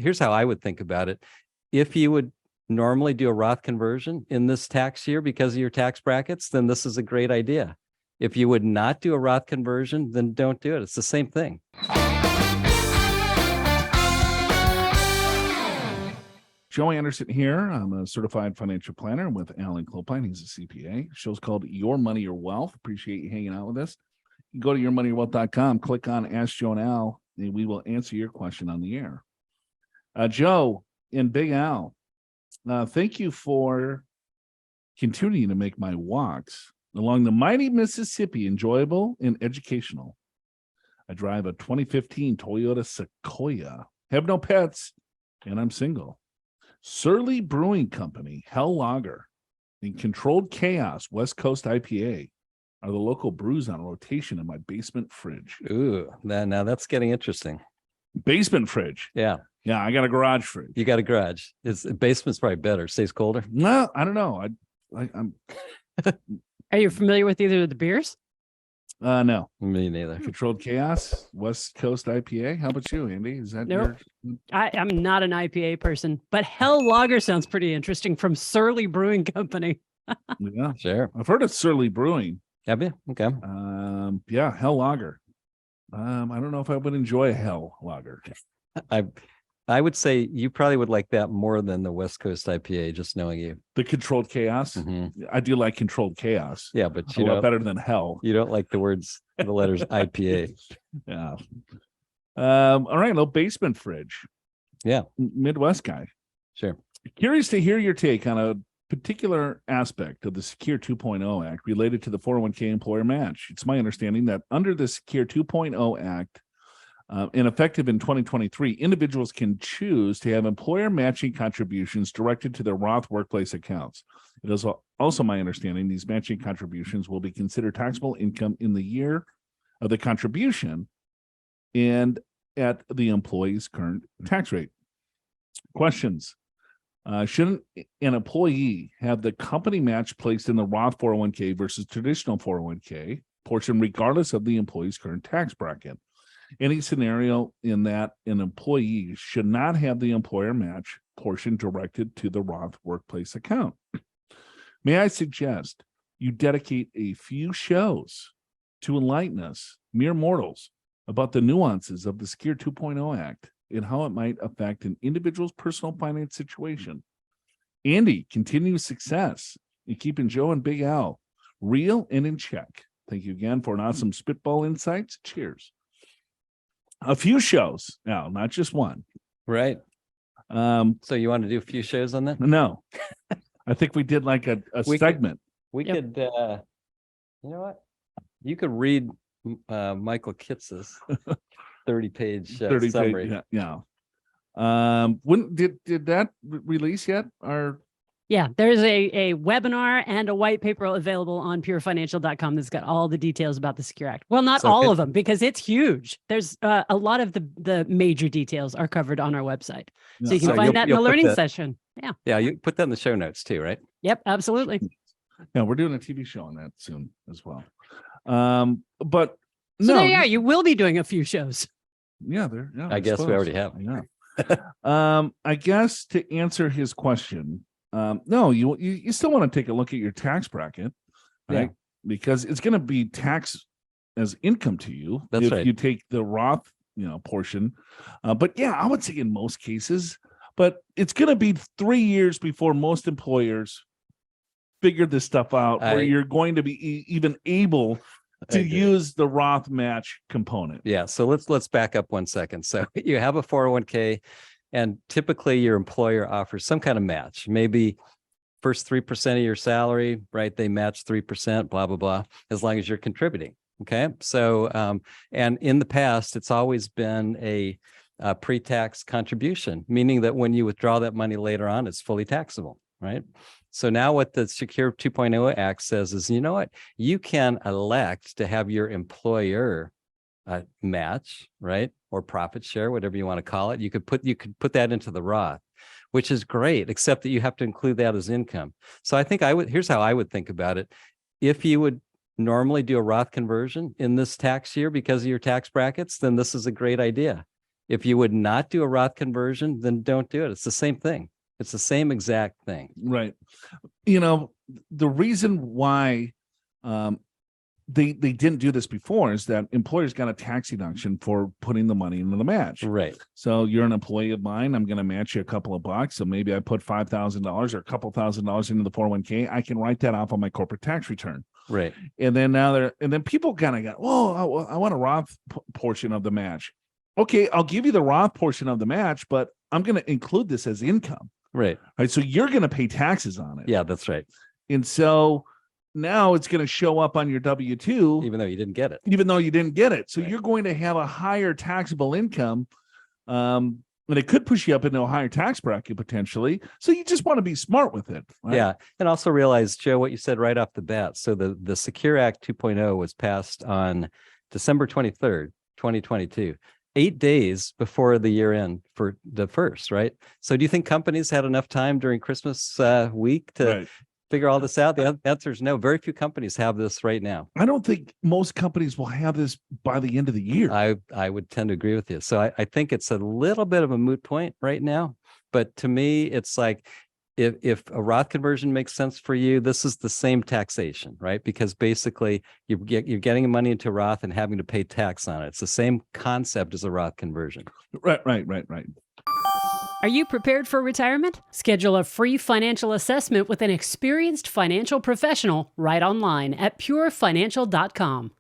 Here's how I would think about it. If you would normally do a Roth conversion in this tax year because of your tax brackets, then this is a great idea. If you would not do a Roth conversion, then don't do it. It's the same thing. Joe Anderson here. I'm a certified financial planner with Alan Clopine. He's a CPA. The show's called Your Money, Your Wealth. Appreciate you hanging out with us. You can go to yourmoneyyourwealth.com, click on Ask Joe and Al, and we will answer your question on the air. Joe and Big Al, thank you for continuing to make my walks along the mighty Mississippi enjoyable and educational. I drive a 2015 Toyota Sequoia, have no pets, and I'm single. Surly Brewing Company, Hell Lager, and Controlled Chaos West Coast IPA are the local brews on rotation in my basement fridge. Ooh, now that's getting interesting. Basement fridge. Yeah. Yeah, I got a garage fridge. You got a garage. Basement's probably better. Stays colder. No, I don't know. I'm. Are you familiar with either of the beers? No. Me neither. Controlled Chaos West Coast IPA. How about you, Andy? Is that Nope. I'm not an IPA person, but Hell Lager sounds pretty interesting from Surly Brewing Company. Yeah, Sure. I've heard of Surly Brewing. Have you? Okay. Yeah, Hell Lager. I don't know if I would enjoy a Hell Lager. I would say you probably would like that more than the West Coast IPA, just knowing you. The Controlled Chaos. Mm-hmm. I do like Controlled Chaos. Yeah, but a lot better than Hell. You don't like the letters IPA. Yeah. All right, little basement fridge. Yeah. Midwest guy. Sure. Curious to hear your take on a particular aspect of the Secure 2.0 Act related to the 401k employer match. It's my understanding that under the Secure 2.0 Act, and effective in 2023, individuals can choose to have employer matching contributions directed to their Roth workplace accounts. It is also my understanding these matching contributions will be considered taxable income in the year of the contribution and at the employee's current tax rate. Questions. Shouldn't an employee have the company match placed in the Roth 401k versus traditional 401k portion regardless of the employee's current tax bracket? Any scenario in that an employee should not have the employer match portion directed to the Roth workplace account. May I suggest you dedicate a few shows to enlighten us, mere mortals, about the nuances of the Secure 2.0 Act and how it might affect an individual's personal finance situation. Andy, continued success in keeping Joe and Big Al real and in check. Thank you again for an awesome spitball insights. Cheers. A few shows now, not just one. Right. So you want to do a few shows on that? No. I think we did like a segment. We could, you know what? You could read Michael Kitz's 30-page summary. Yeah. When did that release yet? Yeah, there's a webinar and a white paper available on purefinancial.com that's got all the details about the Secure Act. Well, not all of them, because it's huge. There's a lot of the major details are covered on our website. Yeah. So you can find that in the learning session. Yeah. Yeah, you put that in the show notes too, right? Yep, absolutely. Yeah, we're doing a TV show on that soon as well. But so there you are. You will be doing a few shows. Yeah, I guess we already have. Yeah. I guess to answer his question, no, you still want to take a look at your tax bracket, right? Yeah. Because it's going to be taxed as income to you. That's if right. You take the Roth, portion. But yeah, I would say in most cases, but it's going to be 3 years before most employers figure this stuff out, where you're going to be even able to use the Roth match component. Yeah. So let's back up 1 second. So you have a 401k. And typically your employer offers some kind of match, maybe first 3% of your salary, right? They match 3%, blah, blah, blah, as long as you're contributing. Okay. So, and in the past, it's always been a pre-tax contribution, meaning that when you withdraw that money later on, it's fully taxable, right? So now what the Secure 2.0 Act says is, you know what? You can elect to have your employer match, right? Or profit share, whatever you want to call it. You could put that into the Roth, which is great, except that you have to include that as income. So I think here's how I would think about it. If you would normally do a Roth conversion in this tax year because of your tax brackets, then this is a great idea. If you would not do a Roth conversion, then don't do it. It's the same thing. It's the same exact thing. Right. You know, the reason why they didn't do this before is that employers got a tax deduction for putting the money into the match. Right. So you're an employee of mine. I'm going to match you a couple of bucks. So maybe I put $5,000 or a couple $1,000 into the 401k. I can write that off on my corporate tax return. Right. And then people kind of go, oh, I want a Roth portion of the match. Okay, I'll give you the Roth portion of the match, but I'm going to include this as income. Right. Right. So you're going to pay taxes on it. Yeah, that's right. And so now it's going to show up on your W-2. Even though you didn't get it. Even though you didn't get it. So Right. you're going to have a higher taxable income. And it could push you up into a higher tax bracket potentially. So you just want to be smart with it. Right? Yeah. And also realize, Joe, what you said right off the bat. So the Secure Act 2.0 was passed on December 23rd, 2022. 8 days before the year end for the first, right? So do you think companies had enough time during Christmas week to Right. figure all this out? The answer is no. Very few companies have this right now. I don't think most companies will have this by the end of the year. I would tend to agree with you. So I think it's a little bit of a moot point right now. But to me, it's like if a Roth conversion makes sense for you, this is the same taxation, right? Because basically you're getting money into Roth and having to pay tax on it. It's the same concept as a Roth conversion. Right. Are you prepared for retirement? Schedule a free financial assessment with an experienced financial professional right online at purefinancial.com.